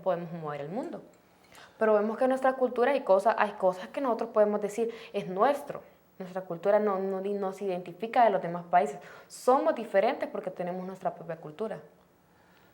podemos mover el mundo. Pero vemos que en nuestra cultura hay cosas que nosotros podemos decir, es nuestro. Nuestra cultura no se identifica de los demás países. Somos diferentes porque tenemos nuestra propia cultura.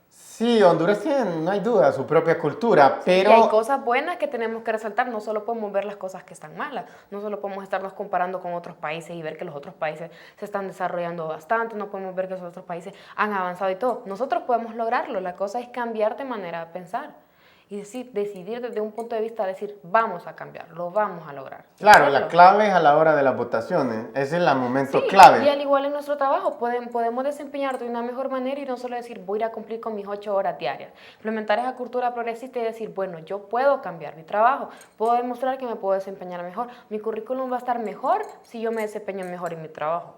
Sí, Honduras tiene, no hay duda, su propia cultura, pero... Y hay cosas buenas que tenemos que resaltar, no solo podemos ver las cosas que están malas, no solo podemos estarnos comparando con otros países y ver que los otros países se están desarrollando bastante, no podemos ver que los otros países han avanzado y todo. Nosotros podemos lograrlo, la cosa es cambiar de manera de pensar y decidir desde un punto de vista, decir, vamos a cambiar, lo vamos a lograr. Claro, la clave es a la hora de las votaciones, ese es el momento Sí, clave. y al igual en nuestro trabajo, podemos desempeñar de una mejor manera y no solo decir, voy a ir a cumplir con mis 8 horas diarias. Implementar esa cultura progresista y decir, bueno, yo puedo cambiar mi trabajo, puedo demostrar que me puedo desempeñar mejor. Mi currículum va a estar mejor si yo me desempeño mejor en mi trabajo.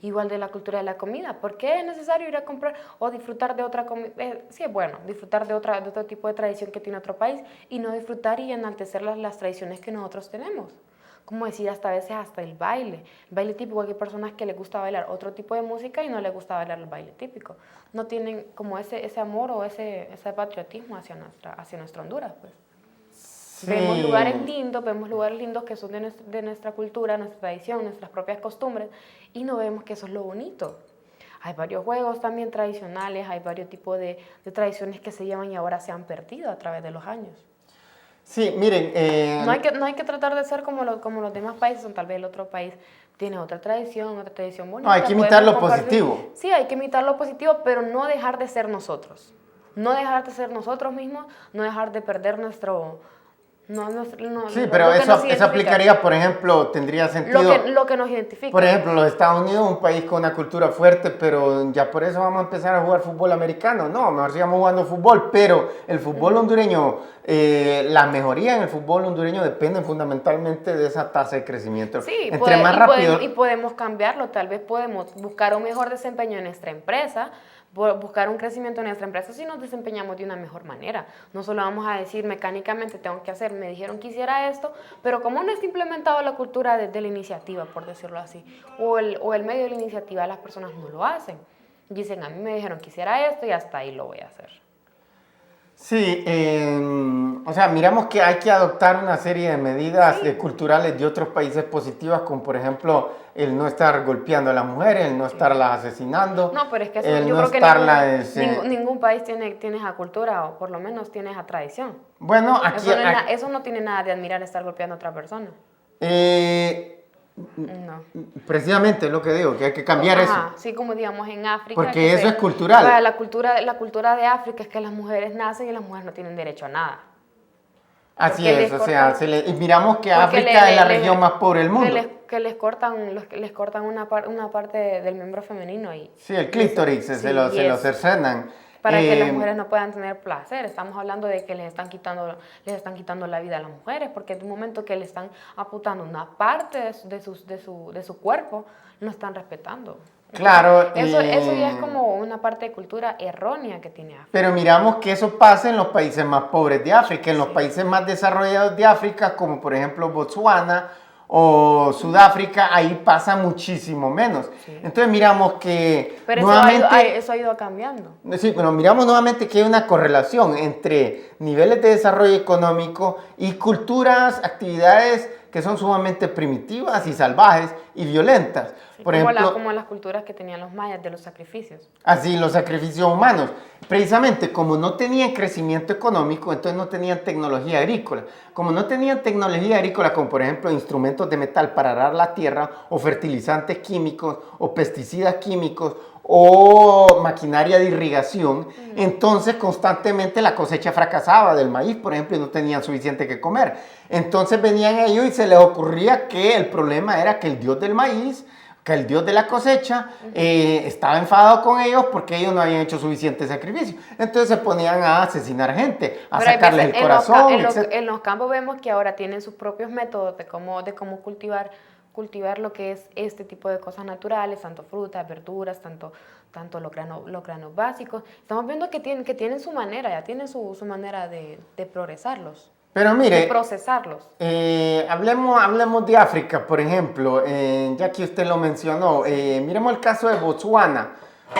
Igual de la cultura de la comida. ¿Por qué es necesario ir a comprar o disfrutar de otra comida? Sí, es bueno disfrutar de otro tipo de tradición que tiene otro país y no disfrutar y enaltecer las tradiciones que nosotros tenemos. Como decir, hasta a veces hasta el baile. El baile típico, hay personas que les gusta bailar otro tipo de música y no les gusta bailar el baile típico. No tienen como ese amor o ese patriotismo hacia nuestra Honduras, pues. Sí. Vemos lugares lindos que son de nuestra cultura, nuestra tradición, nuestras propias costumbres, y no vemos que eso es lo bonito. Hay varios juegos también tradicionales, hay varios tipos de tradiciones que se llevan y ahora se han perdido a través de los años. Sí, miren... No hay que tratar de ser como los demás países, o tal vez el otro país tiene otra tradición bonita. No, hay que imitar lo positivo. Sí, hay que imitar lo positivo, pero no dejar de ser nosotros. No dejar de ser nosotros mismos, no dejar de perder sí, pero eso aplicaría, por ejemplo, tendría sentido... Lo que nos identifica. Por ejemplo, los Estados Unidos, un país con una cultura fuerte, pero ya por eso vamos a empezar a jugar fútbol americano. No, mejor sigamos jugando fútbol, pero el fútbol hondureño, la mejoría en el fútbol hondureño depende fundamentalmente de esa tasa de crecimiento. Sí, más rápido... podemos cambiarlo, tal vez podemos buscar un mejor desempeño en nuestra empresa, buscar un crecimiento en nuestra empresa si nos desempeñamos de una mejor manera. No solo vamos a decir mecánicamente tengo que hacer, me dijeron que hiciera esto, pero como no está implementado la cultura de la iniciativa, por decirlo así, o el medio de la iniciativa, las personas no lo hacen. Dicen, a mí me dijeron que hiciera esto y hasta ahí lo voy a hacer. Sí, o sea, miramos que hay que adoptar una serie de medidas culturales de otros países positivas, como por ejemplo el no estar golpeando a las mujeres, el no estarlas asesinando. No, pero es que eso, el yo no creo que ningún país tiene esa cultura, o por lo menos tiene esa tradición. Bueno, aquí... Eso no tiene nada de admirar estar golpeando a otra persona. No. Precisamente es lo que digo, que hay que cambiar eso. Sí, como digamos en África. Porque eso es cultural. La cultura de África es que las mujeres nacen y las mujeres no tienen derecho a nada. Así es, o sea, y miramos que África es la región más pobre del mundo. Que les cortan una parte del miembro femenino. Sí, el clítoris, se lo cercenan. Para que las mujeres no puedan tener placer. Estamos hablando de que les están quitando la vida a las mujeres, porque en un momento que le están amputando una parte de su cuerpo, no están respetando. Claro. Eso ya es como una parte de cultura errónea que tiene África. Pero miramos que eso pasa en los países más pobres de África, en los países más desarrollados de África, como por ejemplo Botsuana o Sudáfrica, ahí pasa muchísimo menos. Sí. Entonces miramos que pero nuevamente... Eso ha ido cambiando. Sí, pero miramos nuevamente que hay una correlación entre niveles de desarrollo económico y culturas, actividades que son sumamente primitivas y salvajes y violentas. Sí, por ejemplo, como las culturas que tenían los mayas de los sacrificios. Así, los sacrificios humanos. Precisamente, como no tenían crecimiento económico, entonces no tenían tecnología agrícola. Como no tenían tecnología agrícola, como por ejemplo instrumentos de metal para arar la tierra, o fertilizantes químicos, o pesticidas químicos, o maquinaria de irrigación, entonces constantemente la cosecha fracasaba del maíz, por ejemplo, y no tenían suficiente que comer. Entonces venían ellos y se les ocurría que el problema era que el dios del maíz, que el dios de la cosecha estaba enfadado con ellos porque ellos no habían hecho suficiente sacrificio. Entonces se ponían a asesinar gente, a sacarles el corazón. En los campos vemos que ahora tienen sus propios métodos de cómo cultivar lo que es este tipo de cosas naturales, tanto frutas, verduras, tanto los granos básicos. Estamos viendo que tienen su manera, ya tienen su manera de progresarlos. Pero mire, de procesarlos. Hablemos de África, por ejemplo, ya que usted lo mencionó. Miremos el caso de Botsuana.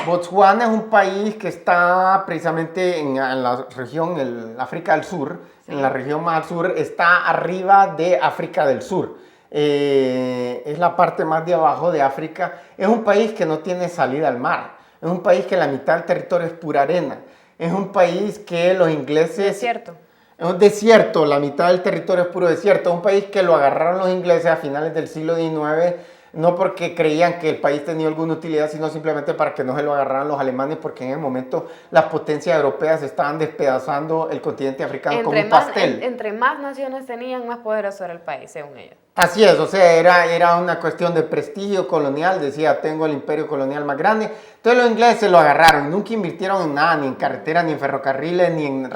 Botswana es un país que está precisamente en la región, el África del Sur, Sí. en la región más al sur, está arriba de África del Sur. Es la parte más de abajo de África. Es un país que no tiene salida al mar. Es un país que la mitad del territorio es pura arena. Es un país que los ingleses... Desierto. Es un desierto, la mitad del territorio es puro desierto. Es un país que lo agarraron los ingleses a finales del siglo XIX, no porque creían que el país tenía alguna utilidad, sino simplemente para que no se lo agarraran los alemanes, porque en el momento las potencias europeas estaban despedazando el continente africano como un pastel. Entre más naciones tenían, más poderoso era el país, según ellos. Así es, o sea, era una cuestión de prestigio colonial, decía, tengo el imperio colonial más grande. Entonces los ingleses lo agarraron, nunca invirtieron en nada, ni en carreteras, ni en ferrocarriles, ni en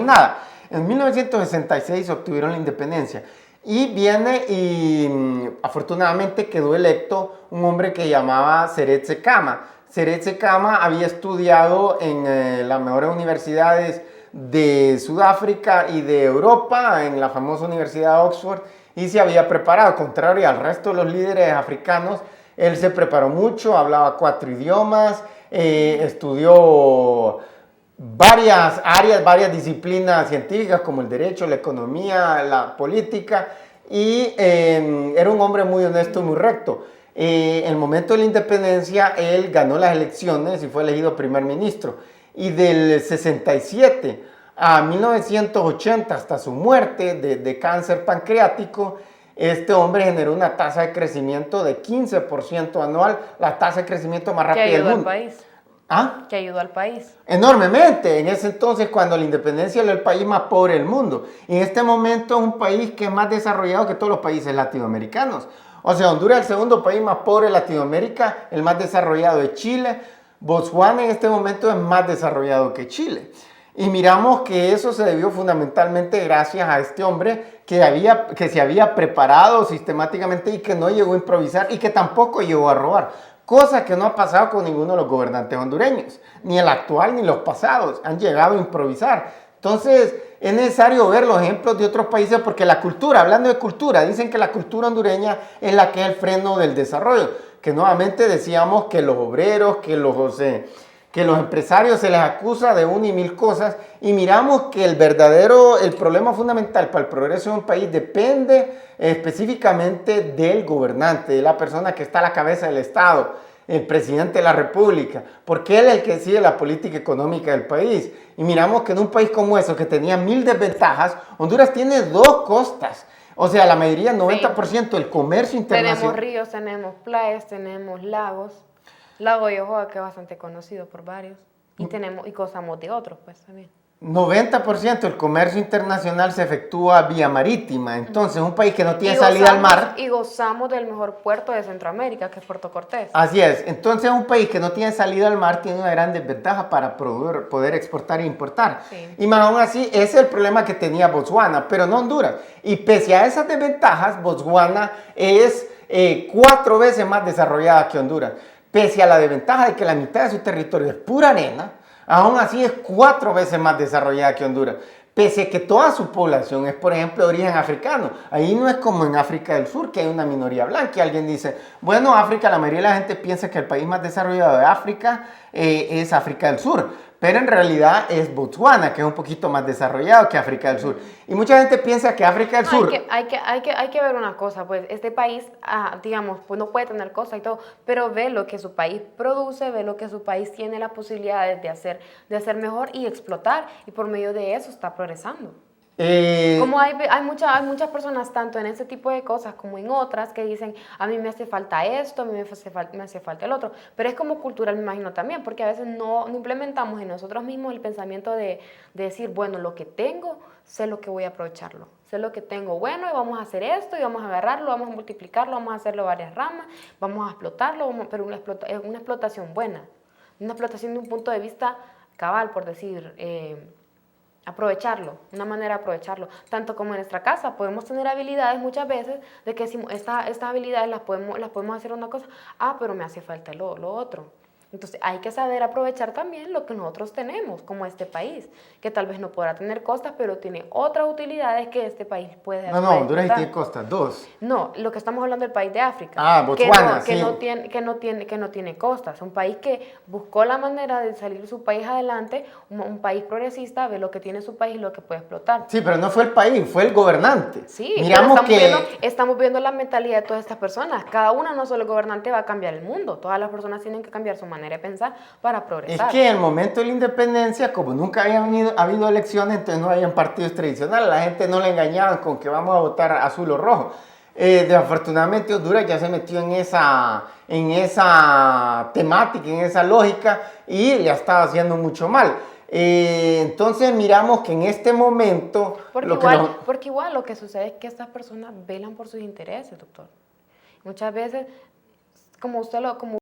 nada. En 1966 obtuvieron la independencia. Y viene y afortunadamente quedó electo un hombre que llamaba Seretse Khama. Seretse Khama había estudiado en las mejores universidades de Sudáfrica y de Europa, en la famosa Universidad de Oxford, y se había preparado, contrario al resto de los líderes africanos. Él se preparó mucho, hablaba 4 idiomas, estudió varias áreas, varias disciplinas científicas como el derecho, la economía, la política, y era un hombre muy honesto y muy recto. En el momento de la independencia, él ganó las elecciones y fue elegido primer ministro. Y del 67 a 1980, hasta su muerte de cáncer pancreático, este hombre generó una tasa de crecimiento de 15% anual, la tasa de crecimiento más rápida del mundo. ¿Qué ayudó al país? ¿Ah? Que ayudó al país. Enormemente, en ese entonces cuando la independencia era el país más pobre del mundo. Y en este momento es un país que es más desarrollado que todos los países latinoamericanos. O sea, Honduras es el segundo país más pobre de Latinoamérica, el más desarrollado es Chile. Botswana en este momento es más desarrollado que Chile. Y miramos que eso se debió fundamentalmente gracias a este hombre que se había preparado sistemáticamente y que no llegó a improvisar y que tampoco llegó a robar. Cosa que no ha pasado con ninguno de los gobernantes hondureños, ni el actual ni los pasados, han llegado a improvisar. Entonces es necesario ver los ejemplos de otros países porque la cultura, hablando de cultura, dicen que la cultura hondureña es la que es el freno del desarrollo, que nuevamente decíamos que los obreros, que los empresarios se les acusa de una y mil cosas y miramos que el problema fundamental para el progreso de un país depende específicamente del gobernante, de la persona que está a la cabeza del Estado, el presidente de la República, porque él es el que decide la política económica del país. Y miramos que en un país como eso, que tenía 1000 desventajas, Honduras tiene 2 costas. O sea, la mayoría, 90% del comercio internacional. Tenemos ríos, tenemos playas, tenemos lagos. Lago Yohoa, que es bastante conocido por varios. Y gozamos de otros, pues, también. 90% del comercio internacional se efectúa vía marítima. Entonces, un país que no tiene salida al mar... Y gozamos del mejor puerto de Centroamérica, que es Puerto Cortés. Así es. Entonces, un país que no tiene salida al mar tiene una gran desventaja para poder exportar e importar. Sí. Y más aún así, ese es el problema que tenía Botswana, pero no Honduras. Y pese a esas desventajas, Botswana es 4 veces más desarrollada que Honduras. Pese a la desventaja de que la mitad de su territorio es pura arena, aún así es 4 veces más desarrollada que Honduras. Pese a que toda su población es, por ejemplo, de origen africano. Ahí no es como en África del Sur, que hay una minoría blanca. Y alguien dice, bueno, África, la mayoría de la gente piensa que el país más desarrollado de África es África del Sur. Pero en realidad es Botswana, que es un poquito más desarrollado que África del Sur. Y mucha gente piensa que África del Sur... Hay que ver una cosa, pues este país, digamos, pues no puede tener cosas y todo, pero ve lo que su país produce, ve lo que su país tiene la posibilidad de hacer mejor y explotar, y por medio de eso está progresando. Como hay muchas personas, tanto en ese tipo de cosas como en otras, que dicen, a mí me hace falta esto, a mí me hace falta el otro. Pero es como cultural, me imagino también, porque a veces no implementamos en nosotros mismos el pensamiento de decir, bueno, lo que tengo, sé lo que voy a aprovecharlo. Sé lo que tengo bueno y vamos a hacer esto y vamos a agarrarlo, vamos a multiplicarlo, vamos a hacerlo varias ramas, vamos a explotarlo, pero una explotación buena. Una explotación de un punto de vista cabal, por decir... aprovecharlo, una manera de aprovecharlo. Tanto como en nuestra casa, podemos tener habilidades muchas veces de que decimos, estas habilidades las podemos hacer una cosa, pero me hace falta lo otro. Entonces hay que saber aprovechar también lo que nosotros tenemos, como este país, que tal vez no podrá tener costas, pero tiene otras utilidades que este país puede No, puede Honduras sí explotar. tiene costas, dos. No, lo que estamos hablando del país de África, Ah, Botswana, que sí. que no tiene costas, un país que buscó la manera de salir su país adelante, un país progresista, ve lo que tiene su país y lo que puede explotar. Sí, pero no fue el país, fue el gobernante. Sí, Miramos pero estamos viendo la mentalidad de todas estas personas. Cada una, no solo el gobernante, va a cambiar el mundo. Todas las personas tienen que cambiar su manera de pensar para es progresar. que en el momento de la independencia, como nunca había habido elecciones, entonces no habían partidos tradicionales, la gente no le engañaban con que vamos a votar azul o rojo. Desafortunadamente Honduras ya se metió en esa temática, en esa lógica y le estaba haciendo mucho mal. Entonces miramos que en este momento... Porque igual lo que sucede es que estas personas velan por sus intereses, doctor. Muchas veces, como